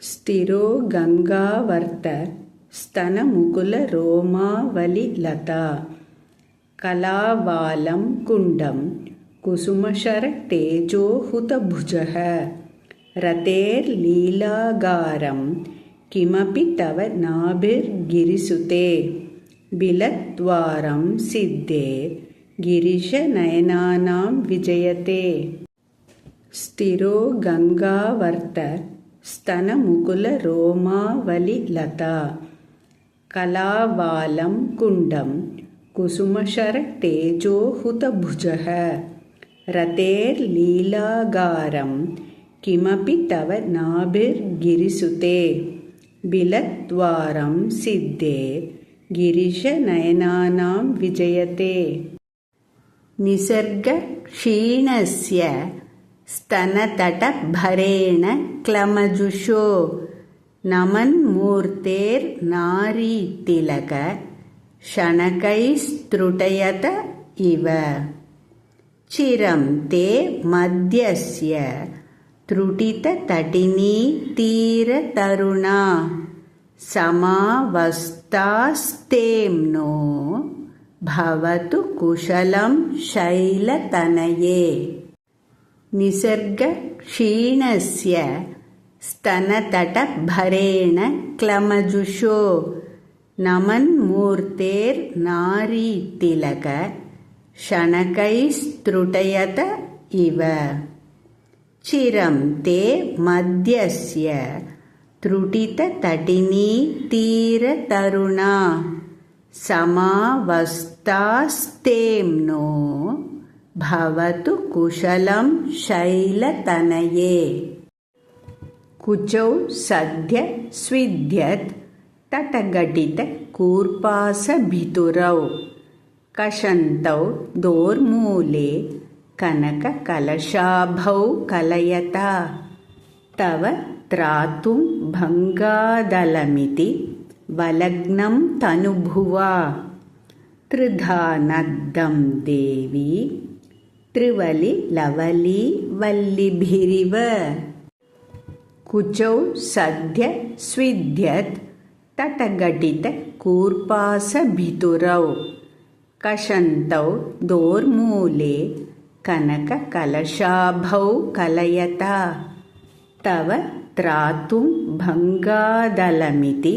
स्थिरो गंगावर्त स्तनमुकुलरोमावलिलता कलावालं कुण्डं कुसुमशरतेजोहुतभुजः रतेर्लीलागारं किमपि तव नाभिर्गिरिसुते बिलद्वारं सिद्धे गिरिशनयनानां विजयते। स्थिरो गंगावर्त स्तनमुकुलरोमावलिलता कलावालं कुण्डं कुसुमशरतेजोहुतभुजः रतेर्लीलागारं किमपि तव नाभिर्गिरिसुते बिलद्वारं सिद्धे गिरिशनयनानां विजयते। निसर्गक्षीणस्य स्तनतटभरेण क्लमजुषो नमन्मूर्तेर्नारीतिलक शनकैस्त्रुटयत इव चिरं ते मध्यस्य त्रुटिततटिनी तीरतरुणा समावस्थास्तेम्नो भवतु कुशलं शैलतनये। निसर्गक्षीणस्य स्तनतटभरेण क्लमजुषो नमन्मूर्तेर्नारीतिलक शनकैस्त्रुटयत इव चिरं ते मध्यस्य त्रुटिततटिनी तीरतरुणा समावस्थास्तेम्नो भवतु कुशलं शैलतनये। कुचौ सद्य स्विद्यत् तटघटितकूर्पासभितुरौ कषन्तौ दोर्मूले कनककलशाभौ कलयता तव त्रातुं भङ्गादलमिति वलग्नं तनुभुवा त्रिधा नद्धं देवी त्रिवलिलवली वल्लिभिरिव। कुचौ सद्य स्विद्यत् तटघटितकूर्पासभितुरौ कषन्तौ दोर्मूले कनककलशाभौ कलयता तव त्रातुं भङ्गादलमिति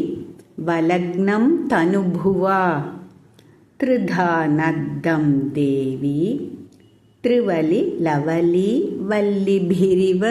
वलग्नं तनुभुवा त्रिधा नद्धं देवी त्रिवलिलवली वल्लिभिरिव।